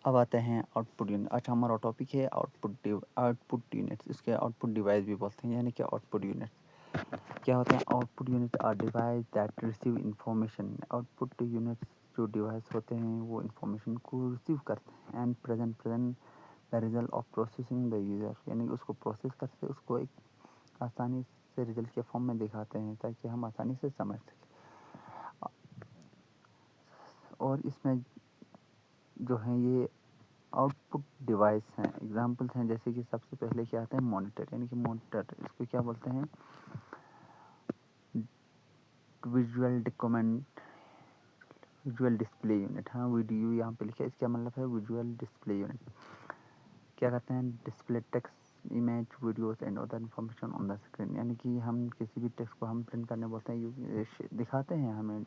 اب آتے ہیں آؤٹ پٹ یونٹ. آج ہمارا ٹاپک ہے آؤٹ پٹ یونٹ. اس کے آؤٹ پٹ ڈیوائس بھی بولتے ہیں, یعنی کہ آؤٹ پٹ یونٹ کیا ہوتے ہیں. Output unit are device that receive information. Output units جو ڈیوائس ہوتے ہیں وہ انفارمیشن کو ریسیو کرتے ہیں and present the result of processing the user, یعنی اس کو پروسیس کرتے اس کو ایک آسانی سے ریزلٹ کے فارم میں دکھاتے ہیں تاکہ ہم آسانی سے سمجھ سکیں. اور اس میں جو ہیں یہ آؤٹ پٹ ڈیوائس ہیں, ایگزامپلس ہیں جیسے کہ سب سے پہلے کیا آتا ہے مانیٹر, یعنی کہ مانیٹر اس کو کیا بولتے ہیں visual document visual display unit. ہاں ویڈیو یہاں پہ لکھا ہے, اس کا مطلب ہے ویژول ڈسپلے یونٹ. کیا کرتے ہیں display text image videos and other information on the screen, یعنی کہ ہم کسی بھی ٹیکسٹ کو ہم پرنٹ کرنے بولتے ہیں دکھاتے ہیں ہمیں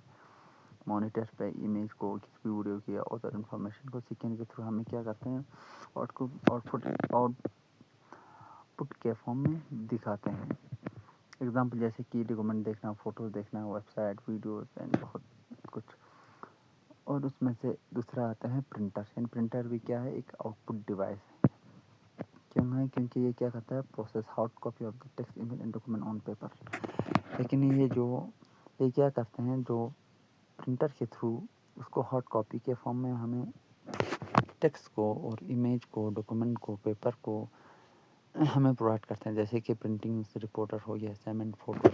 مانیٹر پہ امیج کو, کسی بھی ویڈیو کی ادر انفارمیشن کو سیکھنے کے تھرو ہمیں کیا کرتے ہیں آؤٹ پٹ کے فارم میں دکھاتے ہیں. ایگزامپل جیسے کہ ڈاکومنٹ دیکھنا, فوٹوز دیکھنا, ویب سائٹ ویڈیوز اینڈ بہت کچھ. اور اس میں سے دوسرا آتا ہے پرنٹر, یعنی پرنٹر بھی کیا ہے ایک آؤٹ پٹ ڈیوائس ہے. کیوں ہے کیونکہ یہ کیا کرتا ہے process hard copy of the text image and document on paper. لیکن یہ کیا کرتے ہیں جو پرنٹر کے تھرو اس کو ہارڈ کاپی کے فارم میں ہمیں ٹیکسٹ کو اور امیج کو ڈاکومنٹ کو پیپر کو ہمیں پرووائڈ کرتے ہیں, جیسے کہ پرنٹنگ رپورٹر ہو گیا, اسائنمنٹ فوٹو.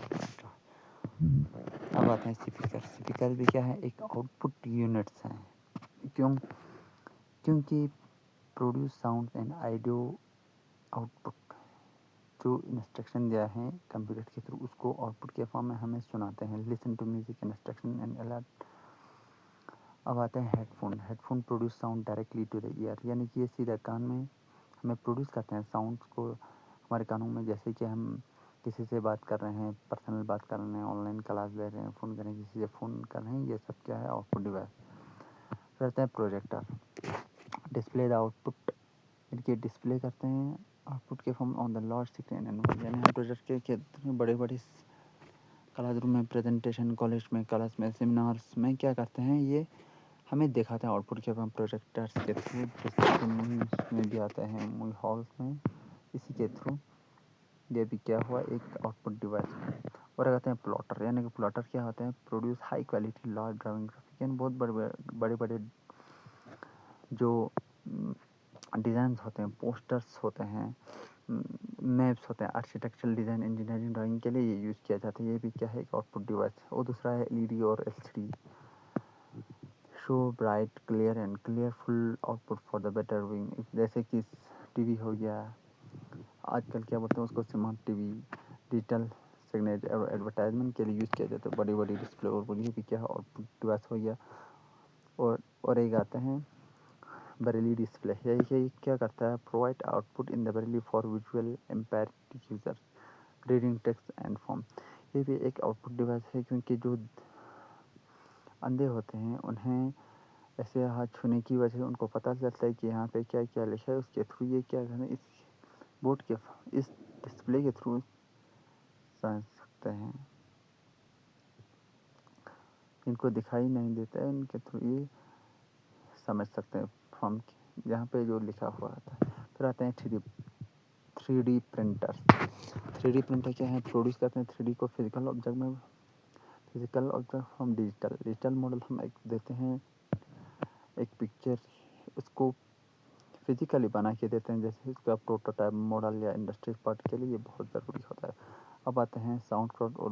اب آتے ہیں اسپیکر بھی کیا ہے ایک آؤٹ پٹ یونٹس ہیں. کیونکہ produce sound and audio out put جو انسٹرکشن دیا ہے کمپیوٹر کے تھرو اس کو آؤٹ پٹ کے فارم میں ہمیں سناتے ہیں. Listen to music instruction and alert. اب آتے ہیں headphone produce sound directly to the ear, یعنی کہ یہ سیدھا کان میں ہمیں پروڈیوس کرتے ہیں ساؤنڈس کو ہمارے کانوں میں. جیسے کہ ہم کسی سے بات کر رہے ہیں, پرسنل بات کر رہے ہیں, آن لائن کلاس لے رہے ہیں, فون کر رہے ہیں, کسی سے فون کر رہے ہیں, یہ سب کیا ہے آؤٹ پٹ ڈیوائس. کرتے ہیں projector display the out put, یعنی کہ ڈسپلے کرتے ہیں آؤٹ پٹ کے form on the large screen. یعنی ہم پروجیکٹر کے بڑے کلاس روم میں پریزنٹیشن, کالج میں کلاس میں سیمینارس میں کیا کرتے ہیں یہ ہمیں دکھاتے ہیں آؤٹ پٹ کے فارم پروجیکٹرس کے تھرو. جیسے میں بھی آتے ہیں ہالس میں, اسی کے تھرو یہ بھی کیا ہوا ایک آؤٹ پٹ ڈیوائس. اور کہتے ہیں پلاٹر, یعنی کہ پلاٹر کیا ہوتے ہیں produce high quality large drawing graphic, یعنی بہت بڑے جو ڈیزائنس ہوتے ہیں, پوسٹرس ہوتے ہیں, میپس ہوتے ہیں, آرکیٹیکچرل ڈیزائن انجینئرنگ ڈرائنگ کے لیے یہ یوز کیا جاتا ہے. یہ بھی کیا ہے ایک آؤٹ پٹ ڈیوائس. اور دوسرا ہے ایل ای ڈی اور L C D show bright clear and clear full output for the better viewing. جیسے کہ ٹی وی ہو گیا, آج کل کیا بولتے ہیں اس کو smart T V, digital signature اور ایڈورٹائزمنٹ کے لیے یوز کیا جاتا ہے بڑی ڈسپلے. اور یہ بھی کیا ہے آؤٹ پٹ ڈیوائس ہو گیا. اور ایک آتے ہیں بریلی ڈسپلے, یہ کیا کرتا ہے provide output in the Braille for visual impaired user reading text and form. یہ بھی ایک آؤٹ پٹ ڈیوائس ہے, کیونکہ جو اندھے ہوتے ہیں انہیں ایسے ہاتھ چھونے کی وجہ سے ان کو پتہ چلتا ہے کہ یہاں پہ کیا کیا لکھا ہے. اس کے تھرو یہ کیا کریں اس بورڈ کے اس ڈسپلے کے تھرو سمجھ سکتے ہیں. ان کو دکھائی نہیں دیتا ہے, ان کے تھرو یہ سمجھ سکتے ہیں فارم جہاں پہ جو لکھا ہوا آتا ہے. پھر آتے ہیں 3D پرنٹر. 3D پرنٹر کیا ہے پروڈیوس کرتے ہیں 3D کو physical object from digital model. ہم ایک دیتے ہیں ایک پکچر, اس کو فزیکلی بنا کے دیتے ہیں, جیسے اس کا پروٹوٹائپ ماڈل یا انڈسٹری پارٹ کے لیے یہ بہت ضروری ہوتا ہے. اب آتے ہیں ساؤنڈ کلاؤڈ اور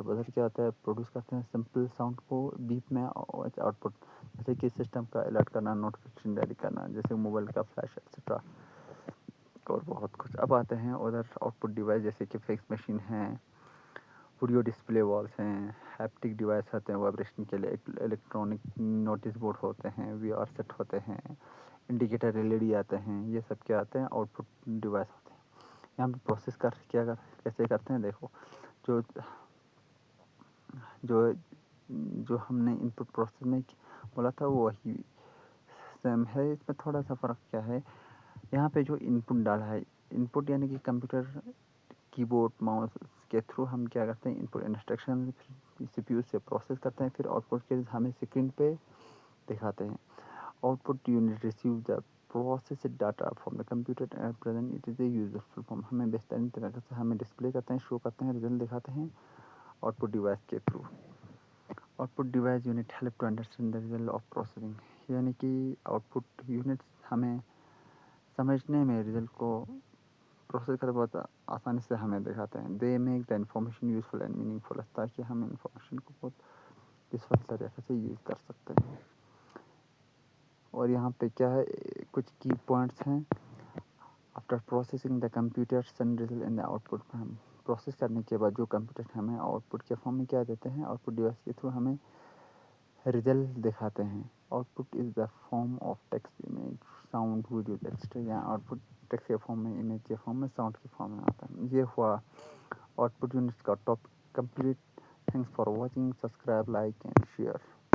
بزر کیا ہوتا ہے پروڈیوس کرتے ہیں سمپل ساؤنڈ کو بیپ میں آؤٹ پٹ, جیسے کہ سسٹم کا الرٹ کرنا, نوٹیفیکیشن ریڈی کرنا, جیسے موبائل کا فلیش ایٹسٹرا اور بہت کچھ. اب آتے ہیں ادر آؤٹ پٹ ڈیوائس جیسے کہ فیکس مشین ہیں, ویڈیو ڈسپلے والس ہیں, ہیپٹک ڈیوائس ہوتے ہیں وائبریشن کے لیے, الیکٹرانک نوٹس بورڈ ہوتے ہیں, وی آر سیٹ ہوتے ہیں, انڈیکیٹر ایل ای ڈی آتے ہیں. یہ سب کیا آتے ہیں آؤٹ پٹ ڈیوائس ہوتے ہیں. یہاں پہ پروسیس کیسے کرتے ہیں دیکھو, جو ہم نے ان پٹ پروسیس میں بولا تھا وہی سیم ہے. اس میں تھوڑا سا فرق کیا ہے, یہاں پہ جو ان پٹ ڈالا ہے, ان پٹ یعنی کہ کمپیوٹر کی بورڈ ماؤس کے تھرو ہم کیا کرتے ہیں ان پٹ انسٹرکشن سی پی یو سے پروسیس کرتے ہیں, پھر آؤٹ پٹ کے ہمیں اسکرین پہ دکھاتے ہیں. output unit receive the processed data from the computer and present it is a useful form. ہمیں بہترین طریقے سے ہمیں ڈسپلے کرتے ہیں، شو کرتے ہیں، ریزلٹ دکھاتے ہیں آؤٹ پٹ ڈیوائس کے through. Output device unit help to understand the result of processing, یعنی کہ آؤٹ پٹ یونٹس ہمیں سمجھنے میں ریزلٹ کو پروسیس کرتے بہت آسانی سے ہمیں دکھاتے ہیں. They make the information useful and meaningful, تاکہ ہم انفارمیشن کو بہت یوزفل طریقے سے یوز کر سکتے ہیں. اور یہاں پہ کیا ہے، کچھ کی پوائنٹس ہیں. After processing the computer send result in the out put, ہم پروسیس کرنے کے بعد جو کمپیوٹر ہمیں آؤٹ پٹ کے فارم میں کیا دیتے ہیں، آؤٹ پٹ ڈیوائس کے تھرو ہمیں ریزلٹ دکھاتے ہیں. Out put is the form of text, image, sound, video, text. یا آؤٹ پٹ ٹیکسٹ کے فارم میں، امیج کے فارم میں، ساؤنڈ کے فارم میں آتا ہے. یہ ہوا آؤٹ پٹ یونٹس کا topic complete. Thanks for watching. Subscribe, like and share.